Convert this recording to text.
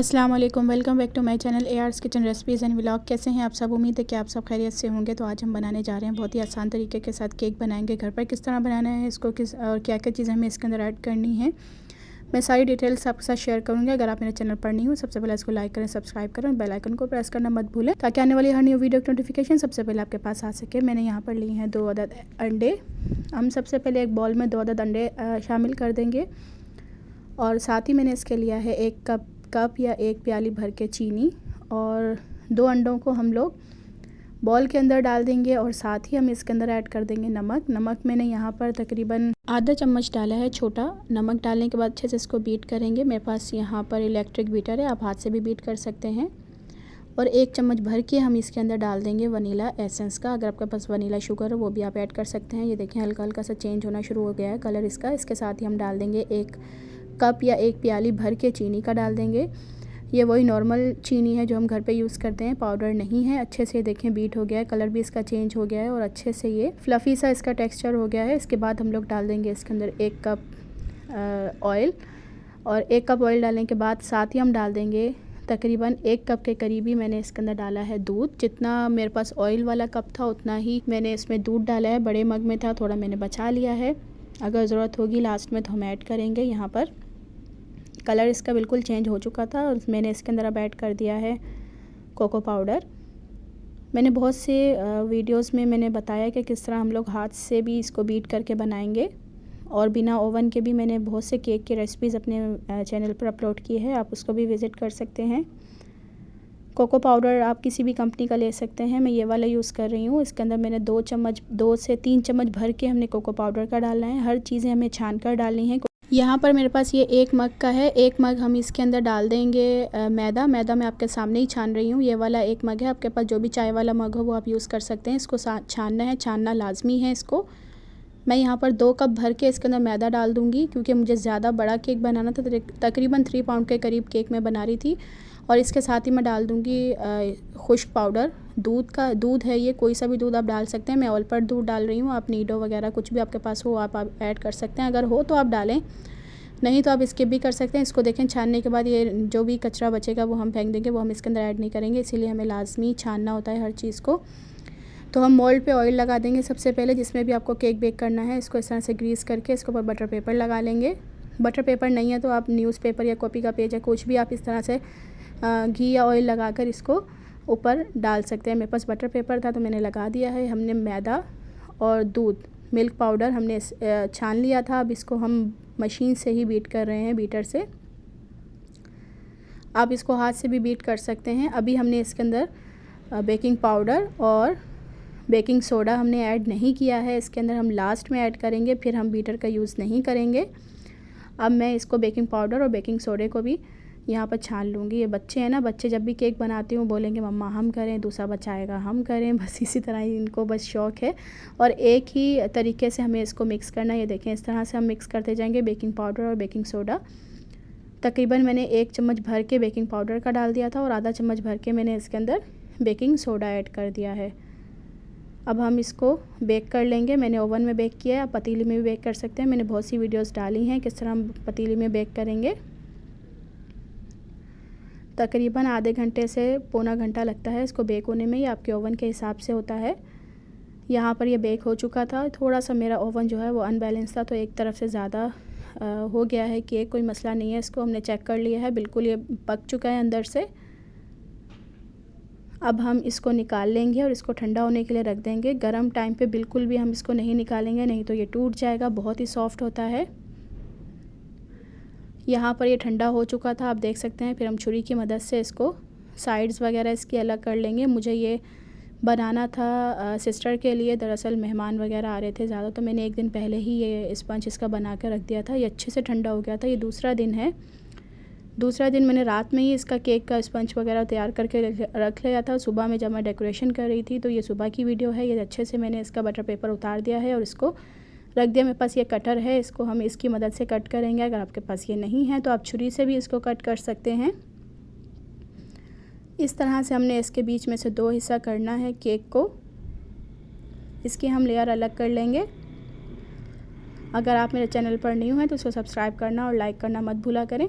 अस्सलाम वालेकुम, welcome back to my channel AR's kitchen recipes and vlog. कैसे हैं आप सब? उम्मीद है कि आप सब खैरियत से होंगे। तो आज हम बनाने जा रहे हैं बहुत ही आसान तरीके के साथ केक बनाएंगे। घर पर किस तरह बनाना है इसको, किस और क्या क्या चीज़ें हमें इसके अंदर ऐड करनी है, मैं सारी डिटेल्स आपके साथ शेयर करूँगी। अगर आप मेरे चैनल पर नहीं हो, सबसे पहले इसको लाइक करें, सब्सक्राइब करें, बेल आइकन को प्रेस करना मत भूलें ताकि आने वाली हर न्यू वीडियो की नोटिफिकेशन सबसे पहले आपके पास आ सके। मैंने यहाँ पर लिए हैं 2 अदद अंडे। हम सबसे पहले एक बॉल में 2 अदद अंडे शामिल कर देंगे और साथ ही मैंने इसके लिया है 1 कप या 1 प्याली भर के चीनी, और 2 अंडों को हम लोग बॉल के अंदर डाल देंगे और साथ ही हम इसके अंदर ऐड कर देंगे नमक मैंने यहाँ पर तकरीबन आधा चम्मच डाला है छोटा। नमक डालने के बाद अच्छे से इसको बीट करेंगे। मेरे पास यहाँ पर इलेक्ट्रिक बीटर है, आप हाथ से भी बीट कर सकते हैं। और 1 चम्मच भर के हम इसके अंदर डाल देंगे वनीला एसेंस का। अगर आपके पास वनीला शुगर हो वो भी आप ऐड कर सकते हैं। ये देखें हल्का हल्का सा चेंज होना शुरू हो गया है कलर इसका। इसके साथ ही हम डाल देंगे 1 कप या 1 प्याली भर के चीनी का डाल देंगे। ये वही नॉर्मल चीनी है जो हम घर पे यूज़ करते हैं, पाउडर नहीं है। अच्छे से देखें बीट हो गया है, कलर भी इसका चेंज हो गया है और अच्छे से ये फ्लफ़ी सा इसका टेक्सचर हो गया है। इसके बाद हम लोग डाल देंगे इसके अंदर 1 कप ऑयल, और 1 कप ऑयल डालने के बाद साथ ही हम डाल देंगे तकरीबन 1 कप के करीब ही मैंने इसके अंदर डाला है दूध। जितना मेरे पास ऑयल वाला कप था उतना ही मैंने इसमें दूध डाला है। बड़े मग में था, थोड़ा मैंने बचा लिया है, अगर ज़रूरत होगी लास्ट में तो हम ऐड करेंगे। यहाँ पर कलर इसका बिल्कुल चेंज हो चुका था और मैंने इसके अंदर अब ऐड कर दिया है कोको पाउडर। मैंने बहुत से वीडियोस में मैंने बताया कि किस तरह हम लोग हाथ से भी इसको बीट करके बनाएंगे, और बिना ओवन के भी मैंने बहुत से केक की रेसिपीज़ अपने चैनल पर अपलोड की है, आप उसको भी विज़िट कर सकते हैं। कोको पाउडर आप किसी भी कंपनी का ले सकते हैं, मैं ये वाला यूज़ कर रही हूँ। इसके अंदर मैंने 2 से 3 चम्मच भर के हमने कोको पाउडर का डालना है। हर चीज़ें हमें छान कर डालनी है। यहाँ पर मेरे पास ये 1 मग का है। 1 मग हम इसके अंदर डाल देंगे मैदा मैं आपके सामने ही छान रही हूँ। ये वाला 1 मग है, आपके पास जो भी चाय वाला मग हो वो आप यूज़ कर सकते हैं। इसको छानना है, छानना लाजमी है इसको। मैं यहाँ पर 2 कप भर के इसके अंदर मैदा डाल दूँगी क्योंकि मुझे ज़्यादा बड़ा केक बनाना था। तकरीबन 3 पाउंड के करीब केक मैं बना रही थी। और इसके साथ ही मैं डाल दूँगी खुश्क पाउडर। दूध है ये, कोई सा भी दूध आप डाल सकते हैं। मैं ऑल पर दूध डाल रही हूँ, आप नीडो वगैरह कुछ भी आपके पास हो आप ऐड कर सकते हैं। अगर हो तो आप डालें, नहीं तो आप स्किप भी कर सकते हैं। इसको देखें छानने के बाद ये जो भी कचरा बचेगा वो हम फेंक देंगे, वो हम इसके अंदर ऐड नहीं करेंगे, इसीलिए हमें लाजमी छानना होता है हर चीज़ को। तो हम मोल्ड पे ऑयल लगा देंगे सबसे पहले, जिसमें भी आपको केक बेक करना है। इसको इस तरह से ग्रीस करके इसके ऊपर बटर पेपर लगा लेंगे। बटर पेपर नहीं है तो आप न्यूज़पेपर या कॉपी का पेज या कुछ भी आप इस तरह से घी या ऑयल लगाकर इसको ऊपर डाल सकते हैं। मेरे पास बटर पेपर था तो मैंने लगा दिया है। हमने मैदा और दूध, मिल्क पाउडर हमने छान लिया था। अब इसको हम मशीन से ही बीट कर रहे हैं, बीटर से। आप इसको हाथ से भी बीट कर सकते हैं। अभी हमने इसके अंदर बेकिंग पाउडर और बेकिंग सोडा हमने ऐड नहीं किया है, इसके अंदर हम लास्ट में ऐड करेंगे, फिर हम बीटर का यूज़ नहीं करेंगे। अब मैं इसको बेकिंग पाउडर और बेकिंग सोडे को भी यहाँ पर छान लूँगी। ये बच्चे हैं ना, बच्चे जब भी केक बनाती हूँ बोलेंगे मम्मा हम करें, दूसरा बच्चा आएगा हम करें, बस इसी तरह ही इनको बस शौक़ है। और एक ही तरीके से हमें इसको मिक्स करना है। ये देखें इस तरह से हम मिक्स करते जाएंगे बेकिंग पाउडर और बेकिंग सोडा। तकरीबन मैंने 1 चम्मच भर के बेकिंग पाउडर का डाल दिया था और आधा चम्मच भर के मैंने इसके अंदर बेकिंग सोडा ऐड कर दिया है। अब हम इसको बेक कर लेंगे। मैंने ओवन में बेक किया है, आप पतीली में भी बेक कर सकते हैं। मैंने बहुत सी वीडियोस डाली हैं किस तरह हम पतीली में बेक करेंगे। तकरीबन आधे घंटे से पौना घंटा लगता है इसको बेक होने में, ये आपके ओवन के हिसाब से होता है। यहाँ पर ये बेक हो चुका था। थोड़ा सा मेरा ओवन जो है वो अनबैलेंस था तो एक तरफ से ज़्यादा हो गया है केक, कोई मसला नहीं है। इसको हमने चेक कर लिया है, बिल्कुल ये पक चुका है अंदर से। अब हम इसको निकाल लेंगे और इसको ठंडा होने के लिए रख देंगे। गर्म टाइम पे बिल्कुल भी हम इसको नहीं निकालेंगे, नहीं तो ये टूट जाएगा। बहुत ही सॉफ्ट होता है। यहाँ पर ये ठंडा हो चुका था, आप देख सकते हैं। फिर हम छुरी की मदद से इसको साइड्स वगैरह इसकी अलग कर लेंगे। मुझे ये बनाना था सिस्टर के लिए, दरअसल मेहमान वगैरह आ रहे थे ज़्यादा, तो मैंने 1 दिन पहले ही ये स्पंज इसका बना कर रख दिया था। ये अच्छे से ठंडा हो गया था। ये दूसरा दिन है। दूसरा दिन मैंने रात में ही इसका केक का स्पंज वगैरह तैयार करके रख लिया था। सुबह में जब मैं डेकोरेशन कर रही थी तो ये सुबह की वीडियो है। ये अच्छे से मैंने इसका बटर पेपर उतार दिया है और इसको रख दिया। मेरे पास ये कटर है, इसको हम इसकी मदद से कट करेंगे। अगर आपके पास ये नहीं है तो आप छुरी से भी इसको कट कर सकते हैं। इस तरह से हमने इसके बीच में से 2 हिस्सा करना है केक को। इसकी हम लेयर अलग कर लेंगे। अगर आप मेरे चैनल पर न्यू हैं तो इसको सब्सक्राइब करना और लाइक करना मत भूला करें।